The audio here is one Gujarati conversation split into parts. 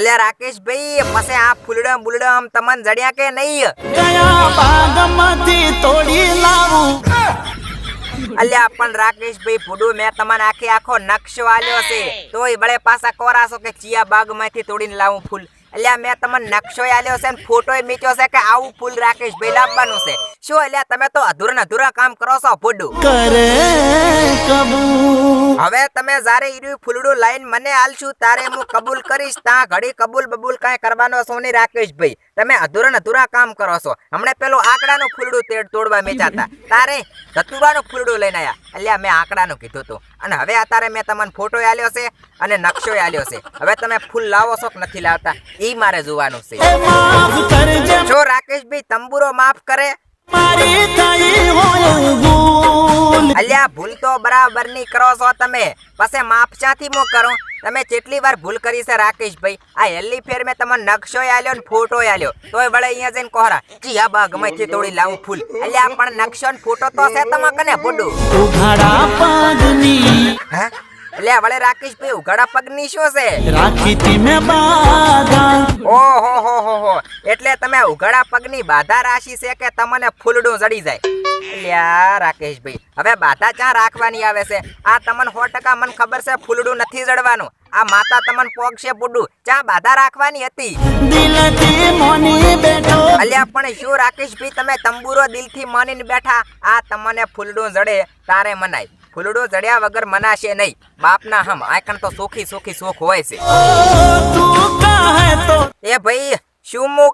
અલ્યા રાકેશભાઈ પછી આ ફૂલડા બુલડા આમ તમને જડ્યા કે નહીં? કયા બાગમાંથી તોડી લાવું? અલ્યા પણ રાકેશભાઈ ફૂડું મેં તમને આખો નકશો આલ્યો છે તોય બળે પાછા કોરાસો કે ચિયા બાગમાંથી તોડીને લાવું ફૂલ. અલ્યા મેં તમને નકશો આલ્યો છે ને ફોટોય મીચ્યો છે કે આવું ફૂલ રાકેશભાઈ લાવવાનું છે. શું અલ્યા તમે તો અધૂરા કામ કરો છો ફૂડું. કરે કબૂલ હવે તમે જારે ઈરું ફૂલડું લાઈન મને આલશું તારે હું કબૂલ કરીશ. તા ઘડી કબૂલ બબૂલ કાંઈ કરવાનો છો નહીં રાકેશભાઈ. તમે અધૂરા કામ કરો છો. હમણે પેલું આંકડાનું ફૂલડું તોડવા મેચાતા તારે ધતુરાનું ફૂલડું લઈને આયા. અલ્યા મેં આંકડાનું કીધું તું અને હવે અત્યારે મેં તમને ફોટો આલ્યો છે અને નકશો આલ્યો છે. હવે તમે ફૂલ લાવો છો કે નથી લાવતા ઈ મારે જોવાનું છે. માફ કરજે જો રાકેશભાઈ તંબુરો માફ કરે મારી થઈ હોય ભૂલ. અલ્યા ભૂલ તો બરાબર ની કરો છો તમે પછી માફ ક્યાંથી મો કરો? તમે કેટલી વાર ભૂલ કરી છે રાકેશભાઈ? આ હેલી ફેર મેં તમને નકશો આલ્યો ને ફોટો આલ્યો તોય વળે અહીંયા જઈને કોહરા ચિયા બાગમાંથી તોડી લાવું ફૂલ. અલ્યા પણ નકશો ને ફોટો તો છે તમા કને ફોટો ઉઘાડા પગની હે? એટલે વળે રાકેશભાઈ ઉઘાડા પગની શું છે? રાખી તી મેં બાધા. ઓહો એટલે તમે ઉઘાડા પગની બાધા રાશિ છે કે તમને ફૂલડું જડી જાય? અલ્યા રાકેશભાઈ હવે બાધા ક્યાં રાખવાની આવે છે? આ તમને 100% મને ખબર છે ફૂલડું નથી જડવાનું. આ માતા તમને પોગ છે ફૂડું ક્યાં બાધા રાખવાની હતી? દિલથી મોની બેઠો. અલ્યા પણ શું રાકેશભાઈ તમે તંબુરો દિલથી માનીને બેઠા? આ તમને ફૂલડું જડે તારે મનાય. ફૂલડું જડ્યા વગર મનાશે નહીં. બાપના હમ આકણ તો સોખી શોખ હોય છે. તું કહે તો એ ભાઈ શું હું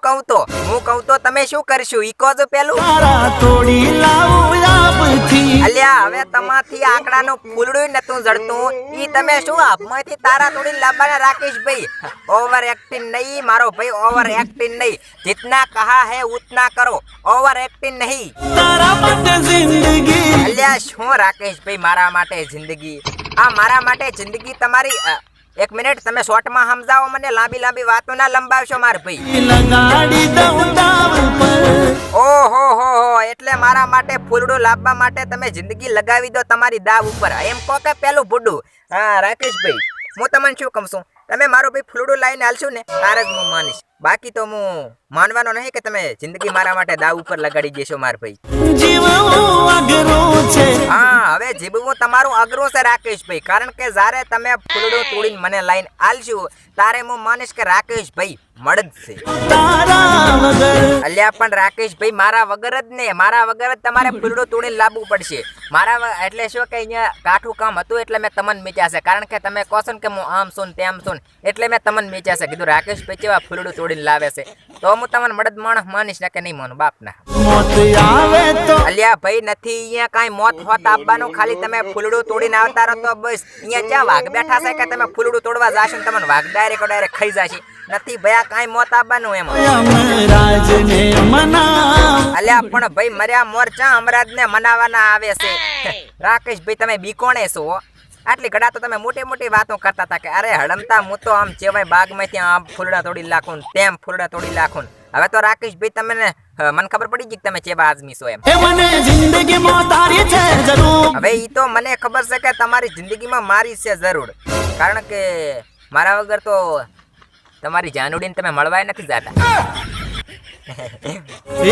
કહું તો તમે શું કરશું ઈ કહો છો પેલું. તારા તોડી લાવું આપથી. અલ્યા હવે તમાથી આંકડાનું ફૂલડું નતું જડતું ઈ તમે શું આપમાંથી તારા તોડી લાવવાના રાકેશભાઈ? ઓવર એક્ટિંગ નહીં મારો ભાઈ, ઓવર એક્ટિંગ નહીં. जितना कहा है उतना करो, ओवर एक्टिंग नहीं. તારા માટે જિંદગી. અલ્યા શું રાકેશભાઈ મારા માટે જિંદગી? આ મારા માટે જિંદગી તમારી એક મિનિટ તમે શોર્ટમાં સમજાવો મને. લાંબી વાતો ના લંબાવશો માર ભાઈ. લગાડી દઉં દાવ પર. ઓહો એટલે મારા માટે ફૂલડું લાવવા માટે તમે જિંદગી લગાવી દો તમારી દાવ ઉપર એમ કહો કે પેલું ફૂડું? હા રાકેશભાઈ હું તમને શું કહું છું તમે મારું ભાઈ ફૂલડું લાવીને હાલશું ને તારે જ હું માનીશ. બાકી તો હું માનવાનો નહીં કે તમે જિંદગી મારા માટે દાવ ઉપર લગાડી દેશો માર ભાઈ. જીવવું અઘરું છે. હા હવે જીવવું તમારું અઘરું છે રાકેશભાઈ. કારણ કે જ્યારે તમે ફૂલડું તોડીને મને લાઈન આલશું તારે હું માનીશ કે રાકેશભાઈ મળદ છે. તારા વગર અલ્યા પણ રાકેશભાઈ મારા વગર જ ને, મારા વગર જ તમારે ફૂલડું તોડીને લાવવું પડશે. મારા એટલે શું કે અહીંયા કાઠું કામ હતું એટલે મેં તમને મીચ્યા છે. કારણ કે તમે કહો છો ને કે હું આમ છું ને તેમ છું ને એટલે મેં તમને મીચ્યા છે. કીધું રાકેશભાઈ કેવા ફૂલડું તોડીને લાવે છે તો હું તમને મળદ માણસ માનીશ ને કે નહીં માનું બાપના. મોત આવે તો અલ્યા ભાઈ નથી અહીંયા કાંઈ મોત હોત આપવાનું. ખાલી તમે ફૂલડું તોડીને આવતા રહો તો બસ. અહીંયા ક્યાં વાઘ બેઠા છે કે તમે ફૂલડું તોડવા જાશો ને તમને વાઘ ડાયરેક્ટ ખાઈ જશે? નથી ભયા કાંઈ મોત આપવાનું એમાં. યમરાજને મનાવ. અલ્યા પણ ભાઈ મર્યા મોરચા અમરાજને મનાવવાના આવે છે. રાકેશભાઈ તમે બીકોણે છો? આટલી ઘડા તો તમે મોટી વાતો કરતા હતા કે અરે હડમતા હું તો આમ ચેવાય બાગમાંથી આમ ફૂલડા તોડી લાખું તેમ ફૂલડા તોડી લાખું. હવે તો રાકેશભાઈ તમને મને ખબર પડી ગઈ કે તમે ચેવા આદમી છો એમ. મને જિંદગીમાં તારી છે જરૂર. હવે ઈ તો મને ખબર છે કે તમારી જિંદગીમાં મારી છે જરૂર. કારણ કે મારા વગર તો તમારી જાનુડીને તમે મળવાય નથી જતા.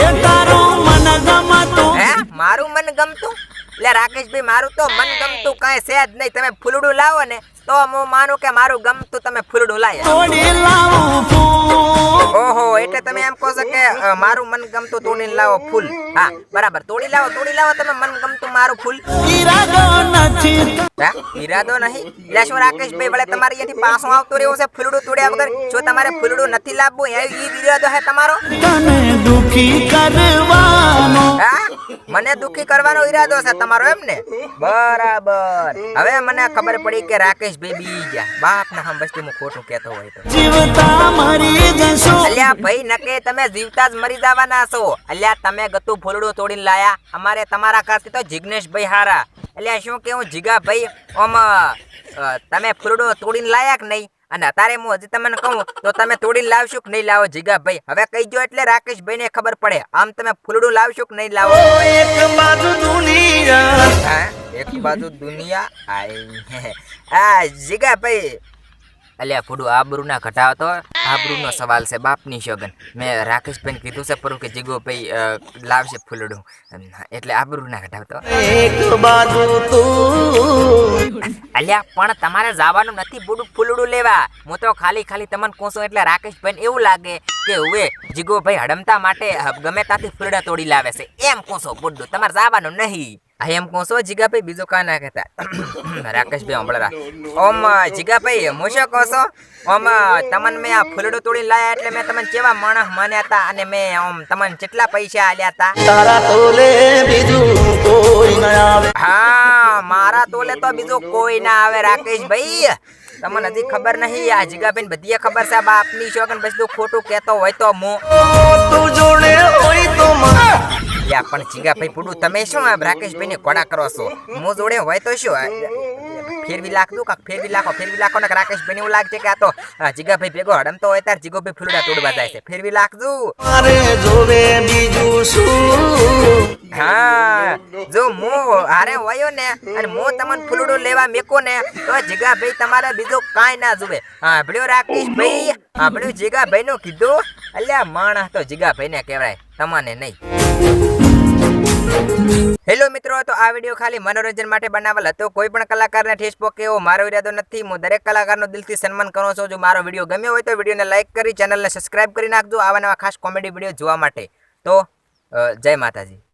એ તારું મન ગમતું. હે મારું મન ગમતું? એટલે રાકેશભાઈ મારું તો મન ગમતું કાંઈ છે જ નહીં. તમે ફૂલડું લાવો ને તો હું માનું કે મારું ગમતું તમે ફૂલડું લાવ્યા. તોડી લાવું ફૂલ. ઓહો એટલે તમે એમ કહો છો કે મારું મન ગમતું તોડીને લાવો ફૂલ. હા બરાબર તોડી લાવો તમે મન ગમતું મારું ફૂલ. ઈરાદો નથી. હા ઈરાદો નહીં? એટલે શું રાકેશભાઈ વળે તમારે અહીંયાથી પાછું આવતું રહેવું છે ફૂલડું તોડ્યા વગર? જો તમારે ફૂલડું નથી લાવવું એ ઈરાદો છે તમારો? તને દુખી કરવાનો. હા મને દુખી કરવાનો ઈરાદો છે તમારો એમ ને? બરાબર હવે મને ખબર પડી કે રાકેશભાઈ બી ગયા. બાપ ના હમ બસ્તી હું ખોટું કહેતો હોય તો. જીવતા મરી જશો. અલ્યા ભાઈ નકે તમે જીવતા જ મરી જવાના છો. અલ્યા તમે ગતું ફૂલડું તોડીને લાયા. અમારે તમારા કરતી તો જિગ્નેશભાઈ હારા. અલ્યા શું કેવું જીગા ભાઈ ઓમ તમે ફૂલડું તોડીને લાયા કે નહીં? અને અત્યારે હું હજી તમને કહું તો તમે તોડીને લાવશો કે નહીં લાવો જીગા ભાઈ? હવે કહી જો એટલે રાકેશભાઈ ને ખબર પડે. આમ તમે ફૂલડું લાવશો કે નહીં લાવો? એક બાજુ દુનિયા. એક બાજુ દુનિયા આ જીગા ભાઈ અલ્યા ફૂડું આબરૂના ઘટાડો તો આબરૂનો સવાલ છે બાપની સોગન. મેં રાકેશભાઈને કીધું છે પરું કે જીગોભાઈ લાવશે ફૂલડું, એટલે આબરૂના ઘટાડતો. એક બાજુ તું અલ્યા પણ તમારે જવાનું નથી ફૂલડું લેવા. હું તો ખાલી તમને કહું છું એટલે રાકેશભાઈને એવું લાગે કે હવે જીગોભાઈ હડમતા માટે ગમે ત્યાંથી ફૂલડા તોડી લાવે છે એમ કહું છો ફૂડું. તમારે જવાનું નહીં. હા એમ કહું છો જીગાભાઈ, બીજું કાં ના કહેતા. રાકેશભાઈ હંભળરા. ઓમ જીગાભાઈ હું શું કહું છો, ઓમ તમને મેં આ ફૂલડું તોડી લાયા એટલે મેં તમને કેવા માણસ માન્યા હતા અને મેં ઓમ તમને કેટલા પૈસા આલ્યા હતા. તારા તોલે બીજું કોઈ ન આવે. હા મારા તોલે તો બીજું કોઈ ના આવે રાકેશભાઈ. તમને હજી ખબર નહીં, આ જીગાભાઈ બધી ખબર છે. બાપની શોખન બસ તું ખોટું કહેતો હોય તો હું તું જોડે હોય તો યા પણ જીગાભાઈ પૂડું તમે શું આ રાકેશભાઈ ને કોડા કરો છો? હું જોડે હોય તો શું ફેરવી લાખું કાક ફેરવી લાખો ને રાકેશભાઈ એવું લાગશે કે આ તો જીગાભાઈ ભેગો હડમતો હોય ત્યારે જીગોભાઈ ફૂલડા તોડવા જાય છે. ફેરવી લાખજો. મારે જોવે બીજું શું? હા જો હું હારે વયો ને અને હું તમને ફૂલડું લેવા મેકો ને તો જીગાભાઈ તમારે બીજું કાંઈ ના જોવે. હા ભળ્યો રાકેશભાઈ, હા ભળ્યું જીગાભાઈ નું કીધું. અલ્યા માણસ તો જીગાભાઈ ને કહેવાય, તમને નહીં. હેલો મિત્રો, તો આ વિડીયો ખાલી મનોરંજન માટે બનાવેલ હતો. કોઈ પણ કલાકારને ઠેસ પહોંચે એવો મારો ઈરાદો નથી. હું દરેક કલાકારનો દિલથી સન્માન કરું છું. જો મારો વિડીયો ગમ્યો હોય તો વિડીયોને લાઈક કરી ચેનલને સબસ્ક્રાઇબ કરી નાખજો આવા નવા ખાસ કોમેડી વિડીયો જોવા માટે. તો જય માતાજી.